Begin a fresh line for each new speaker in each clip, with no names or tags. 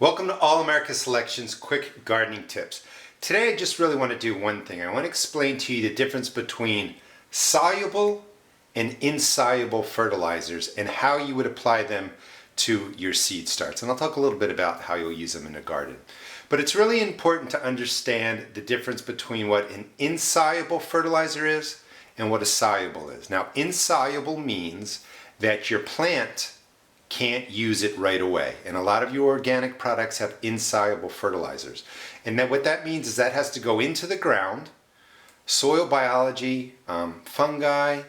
Welcome to All America Selections Quick Gardening Tips. Today I just really want to do one thing. I want to explain to you the difference between soluble and insoluble fertilizers and how you would apply them to your seed starts. And I'll talk a little bit about how you'll use them in a garden. But it's really important to understand the difference between what an insoluble fertilizer is and what a soluble is. Now, insoluble means that your plant can't use it right away. And a lot of your organic products have insoluble fertilizers. And then what that means is that has to go into the ground. Soil biology, fungi,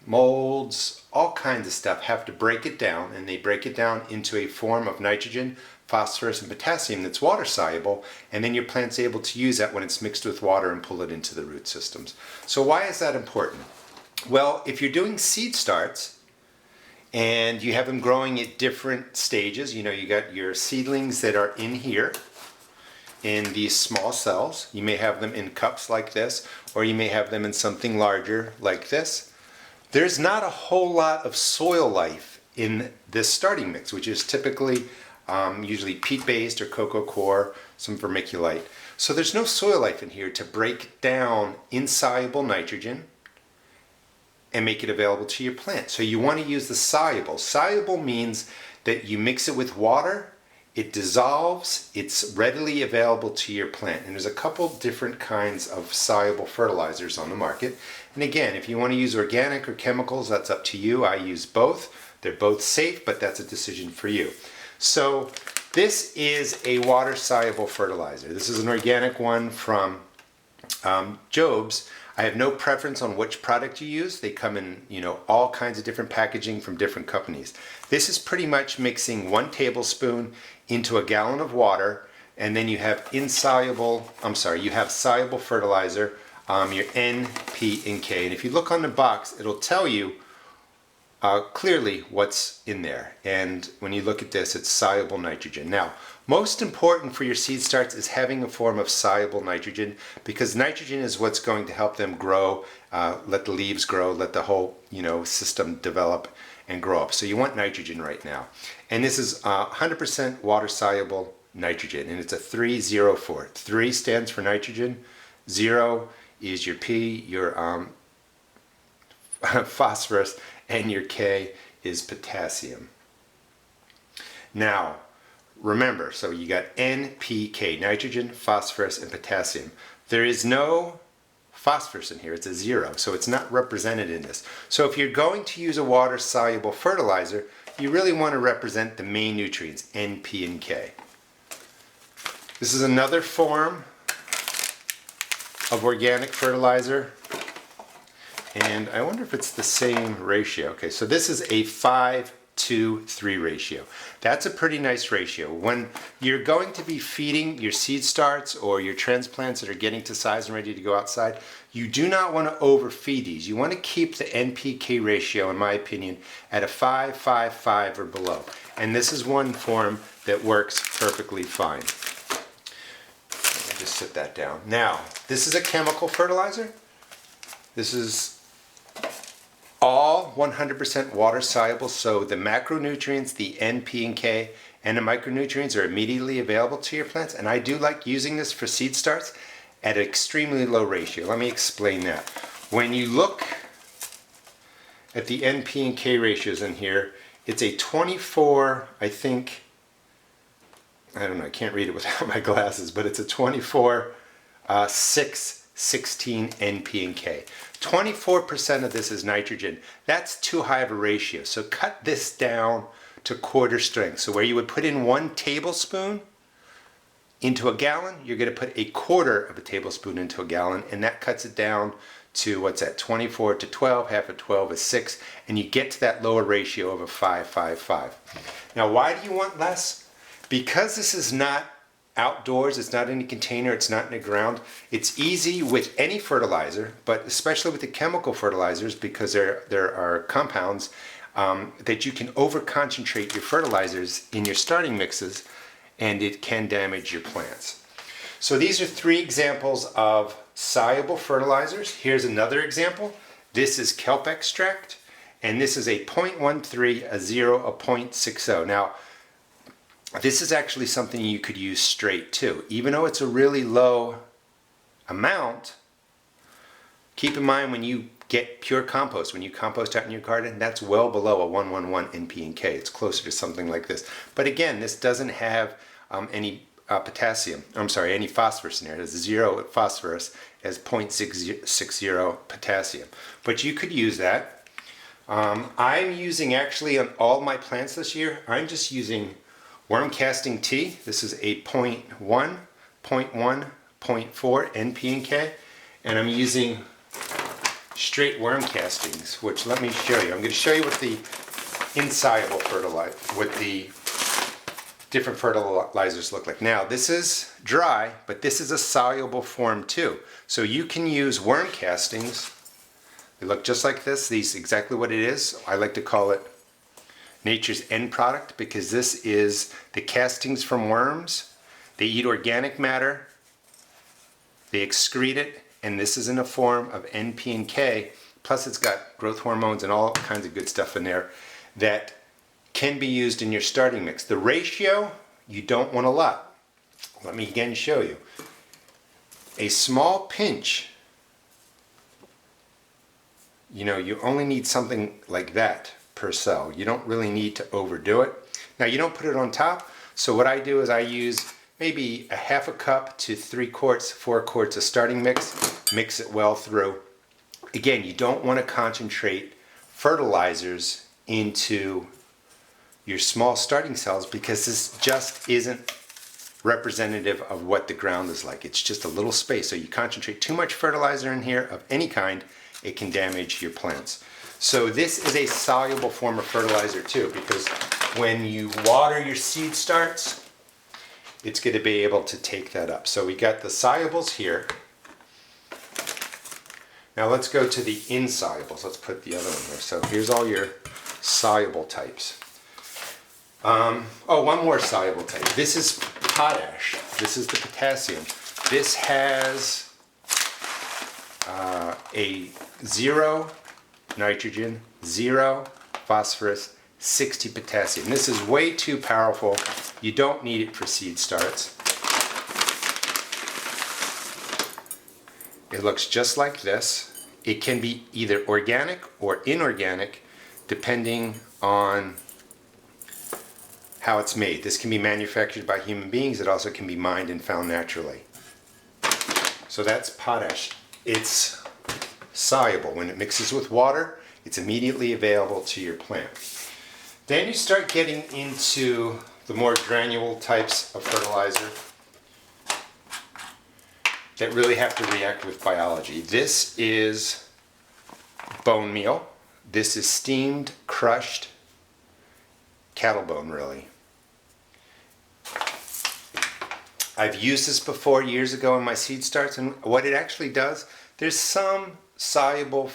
molds, all kinds of stuff have to break it down, and they break it down into a form of nitrogen, phosphorus, and potassium that's water soluble, and then your plant's able to use that when it's mixed with water and pull it into the root systems. So why is that important? Well, if you're doing seed starts, and you have them growing at different stages. You know, you got your seedlings that are in here in these small cells. You may have them in cups like this, or you may have them in something larger like this. There's not a whole lot of soil life in this starting mix, which is typically usually peat-based or cocoa coir, some vermiculite. So there's no soil life in here to break down insoluble nitrogen and make it available to your plant. So you want to use the soluble. Soluble means that you mix it with water, it dissolves, it's readily available to your plant. And there's a couple different kinds of soluble fertilizers on the market. And again, if you want to use organic or chemicals, that's up to you. I use both. They're both safe, but that's a decision for you. So this is a water-soluble fertilizer. This is an organic one from Job's. I have no preference on which product you use. They come in, all kinds of different packaging from different companies. This is pretty much mixing 1 tablespoon into a gallon of water, and then you have soluble fertilizer, your N, P, and K. And if you look on the box, it'll tell you clearly what's in there. And when you look at this, it's soluble nitrogen. Now, most important for your seed starts is having a form of soluble nitrogen, because nitrogen is what's going to help them grow, let the leaves grow, let the whole system develop and grow up. So you want nitrogen right now. And this is 100% water soluble nitrogen, and it's a 304. 3 stands for nitrogen, 0 is your P, your phosphorus, and your K is potassium. Now, remember, so you got NPK, nitrogen, phosphorus, and potassium. There is no phosphorus in here, it's a 0, so it's not represented in this. So if you're going to use a water-soluble fertilizer, you really want to represent the main nutrients, N, P, and K. This is another form of organic fertilizer, and I wonder if it's the same ratio. Okay, so this is a 5:2:3 ratio. That's a pretty nice ratio. When you're going to be feeding your seed starts or your transplants that are getting to size and ready to go outside, you do not want to overfeed these. You want to keep the NPK ratio, in my opinion, at a 5:5:5 or below. And this is one form that works perfectly fine. Let me just sit that down. Now, this is a chemical fertilizer. This is all 100% water soluble, so the macronutrients, the N, P, and K, and the micronutrients are immediately available to your plants. And I do like using this for seed starts at an extremely low ratio. Let me explain that. When you look at the N, P, and K ratios in here, it's a 24, I think, I don't know, I can't read it without my glasses, but it's a 24, 6, 16 N, P, and K. 24% of this is nitrogen. That's too high of a ratio. So cut this down to quarter strength. So where you would put in 1 tablespoon into a gallon, you're going to put a quarter of a tablespoon into a gallon, and that cuts it down to, what's that, 24 to 12, half of 12 is 6, and you get to that lower ratio of a 5:5:5. Now, why do you want less? Because this is not outdoors, it's not in a container, it's not in the ground. It's easy with any fertilizer, but especially with the chemical fertilizers, because there are compounds that you can over-concentrate your fertilizers in your starting mixes, and it can damage your plants. So these are 3 examples of soluble fertilizers. Here's another example. This is kelp extract, and this is a 0.13, a 0, a 0.60. Now, this is actually something you could use straight too. Even though it's a really low amount, keep in mind when you get pure compost, when you compost out in your garden, that's well below a 111 NP and K. It's closer to something like this. But again, this doesn't have any any phosphorus in there. It has 0 phosphorus, as 0.660 potassium. But you could use that. I'm using actually on all my plants this year, I'm just using worm casting tea. This is a 0.1, 0.1, 0.4 NP and K. And I'm using straight worm castings, which let me show you. I'm going to show you what the insoluble fertilizer, what the different fertilizers look like. Now this is dry, but this is a soluble form too. So you can use worm castings. They look just like this. These exactly what it is. I like to call it nature's end product because this is the castings from worms. They eat organic matter, they excrete it, and this is in a form of NP and K, plus it's got growth hormones and all kinds of good stuff in there that can be used in your starting mix. The ratio, you don't want a lot. Let me again show you. A small pinch, you only need something like that per cell. You don't really need to overdo it. Now you don't put it on top, so what I do is I use maybe a half a cup to 3 quarts, 4 quarts of starting mix it well through. Again, you don't want to concentrate fertilizers into your small starting cells because this just isn't representative of what the ground is like. It's just a little space. So you concentrate too much fertilizer in here of any kind, it can damage your plants. So this is a soluble form of fertilizer too, because when you water your seed starts, it's going to be able to take that up. So we got the solubles here. Now let's go to the insolubles. Let's put the other one here. So here's all your soluble types. One more soluble type. This is potash. This is the potassium. This has a 0 nitrogen, 0 phosphorus, 60 potassium. This is way too powerful. You don't need it for seed starts. It looks just like this. It can be either organic or inorganic depending on how it's made. This can be manufactured by human beings. It also can be mined and found naturally. So that's potash. It's soluble. When it mixes with water, it's immediately available to your plant. Then you start getting into the more granule types of fertilizer that really have to react with biology. This is bone meal. This is steamed, crushed cattle bone, really. I've used this before years ago in my seed starts, and what it actually does, there's some soluble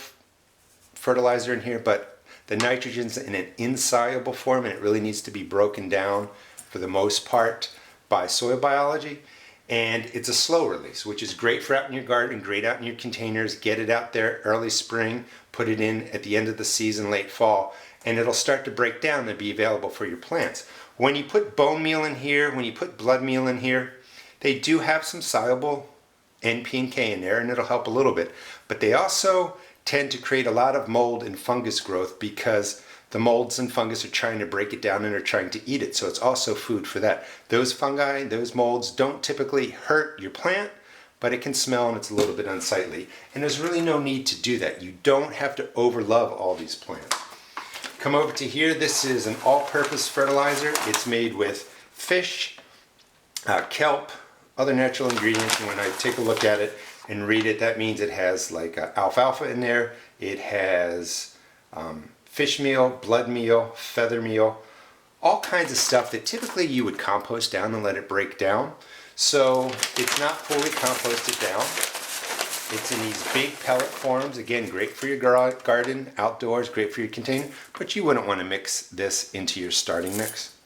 fertilizer in here, but the nitrogen's in an insoluble form and it really needs to be broken down for the most part by soil biology. And it's a slow release, which is great for out in your garden, great out in your containers. Get it out there early spring, put it in at the end of the season, late fall, and it'll start to break down and be available for your plants. When you put bone meal in here, when you put blood meal in here, they do have some soluble NP and K in there, and it'll help a little bit. But they also tend to create a lot of mold and fungus growth because the molds and fungus are trying to break it down and are trying to eat it. So it's also food for that. Those fungi, those molds don't typically hurt your plant, but it can smell and it's a little bit unsightly. And there's really no need to do that. You don't have to overlove all these plants. Come over to here. This is an all-purpose fertilizer. It's made with fish, kelp, other natural ingredients. And when I take a look at it and read it, that means it has like alfalfa in there. It has fish meal, blood meal, feather meal, all kinds of stuff that typically you would compost down and let it break down. So it's not fully composted down. It's in these big pellet forms. Again, great for your garden, outdoors, great for your container, but you wouldn't want to mix this into your starting mix.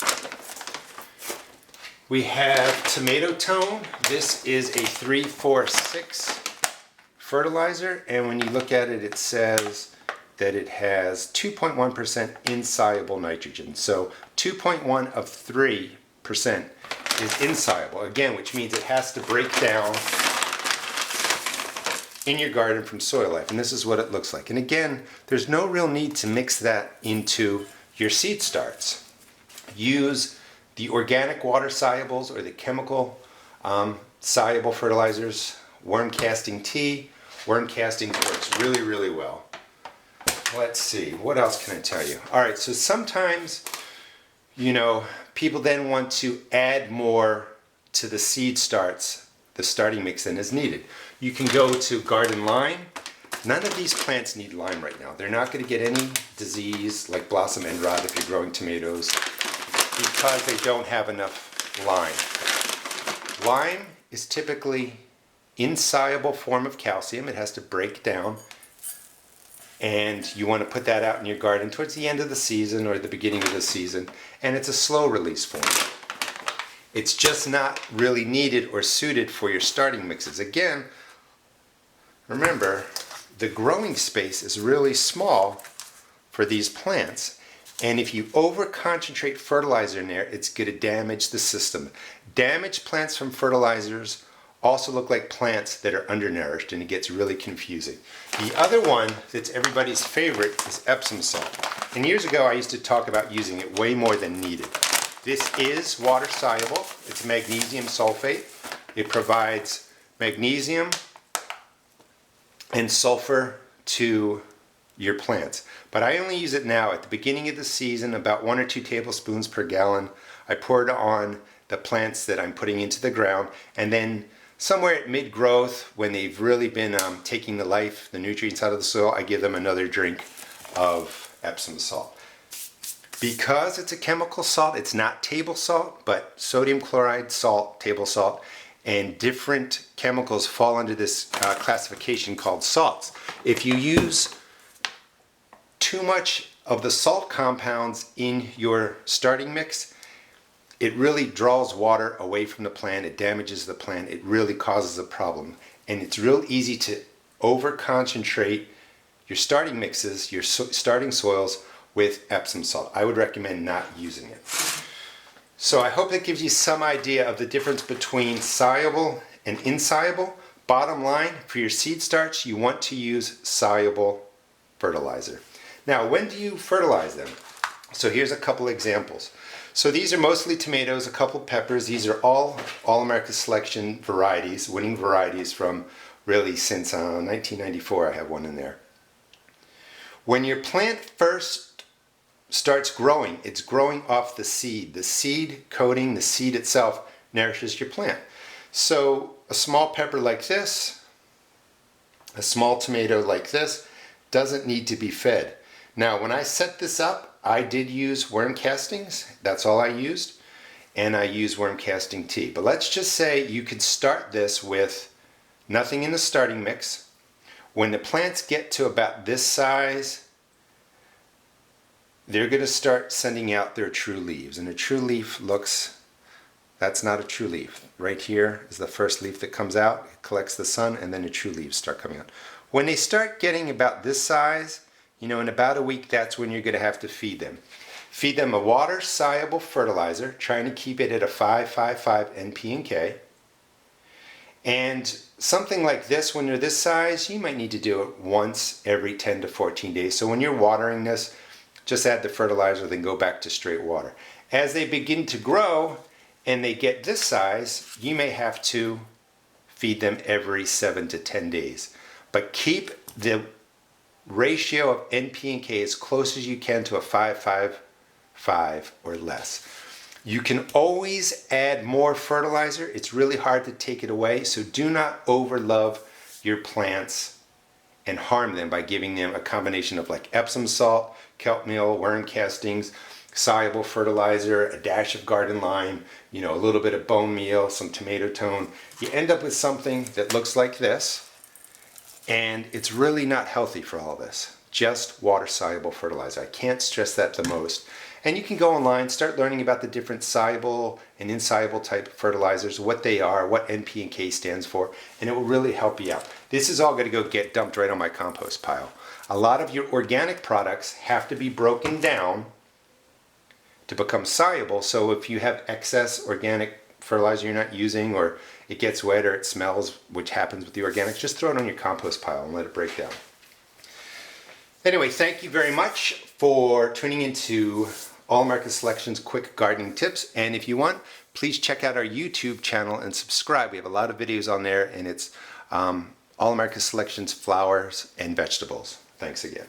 We have tomato tone. This is a 346 fertilizer, and when you look at it, it says that it has 2.1% insoluble nitrogen. So 2.1 of 3% is insoluble, again, which means it has to break down in your garden from soil life, and this is what it looks like. And again, there's no real need to mix that into your seed starts. Use the organic water solubles or the chemical soluble fertilizers. Worm casting tea, worm casting works really, really well. Let's see, what else can I tell you? All right, so sometimes, you know, people then want to add more to the seed starts, the starting mix than is needed. You can go to garden lime. None of these plants need lime right now. They're not going to get any disease like blossom end rot if you're growing tomatoes because they don't have enough lime. Lime is typically insoluble form of calcium. It has to break down, and you want to put that out in your garden towards the end of the season or the beginning of the season, and it's a slow release form. It's just not really needed or suited for your starting mixes. Again, remember, the growing space is really small for these plants, and if you over-concentrate fertilizer in there, it's going to damage the system. Damaged plants from fertilizers also look like plants that are undernourished, and it gets really confusing. The other one that's everybody's favorite is Epsom salt. And years ago I used to talk about using it way more than needed. This is water soluble. It's magnesium sulfate. It provides magnesium and sulfur to your plants. But I only use it now at the beginning of the season, about 1 or 2 tablespoons per gallon. I pour it on the plants that I'm putting into the ground, and then somewhere at mid-growth, when they've really been taking the nutrients out of the soil, I give them another drink of Epsom salt. Because it's a chemical salt, it's not table salt, but sodium chloride salt, table salt, and different chemicals fall under this classification called salts. If you use too much of the salt compounds in your starting mix, it really draws water away from the plant, it damages the plant, it really causes a problem. And it's real easy to over-concentrate your starting mixes, your starting soils with Epsom salt. I would recommend not using it. So I hope that gives you some idea of the difference between soluble and insoluble. Bottom line, for your seed starts, you want to use soluble fertilizer. Now, when do you fertilize them? So here's a couple examples. So these are mostly tomatoes, a couple peppers. These are all All-America Selection varieties, winning varieties from really since 1994. I have one in there. When your plant first starts growing, it's growing off the seed. The seed coating, the seed itself, nourishes your plant. So a small pepper like this, a small tomato like this, doesn't need to be fed. Now, when I set this up, I did use worm castings. That's all I used. And I used worm casting tea. But let's just say you could start this with nothing in the starting mix. When the plants get to about this size, they're going to start sending out their true leaves. And a true leaf looks, that's not a true leaf. Right here is the first leaf that comes out. It collects the sun, and then the true leaves start coming out. When they start getting about this size, you know, in about a week, that's when you're going to have to feed them. Feed them a water-soluble fertilizer, trying to keep it at a 5.55 NP and K. And something like this, when they're this size, you might need to do it once every 10 to 14 days. So when you're watering this, just add the fertilizer, then go back to straight water. As they begin to grow and they get this size, you may have to feed them every 7 to 10 days. But keep the ratio of NP and K as close as you can to a 5.55 or less. You can always add more fertilizer. It's really hard to take it away, so do not overlove your plants and harm them by giving them a combination of like Epsom salt, kelp meal, worm castings, soluble fertilizer, a dash of garden lime, you know, a little bit of bone meal, some tomato tone. You end up with something that looks like this. And it's really not healthy for all this. Just water-soluble fertilizer. I can't stress that the most. And you can go online, start learning about the different soluble and insoluble type fertilizers, what they are, what NP and K stands for, and it will really help you out. This is all going to go get dumped right on my compost pile. A lot of your organic products have to be broken down to become soluble. So if you have excess organic fertilizer you're not using, or it gets wet or it smells, which happens with the organics, just throw it on your compost pile and let it break down. Anyway, thank you very much for tuning into All America Selections Quick Gardening Tips. And if you want, please check out our YouTube channel and subscribe. We have a lot of videos on there, and it's All America Selections Flowers and Vegetables. Thanks again.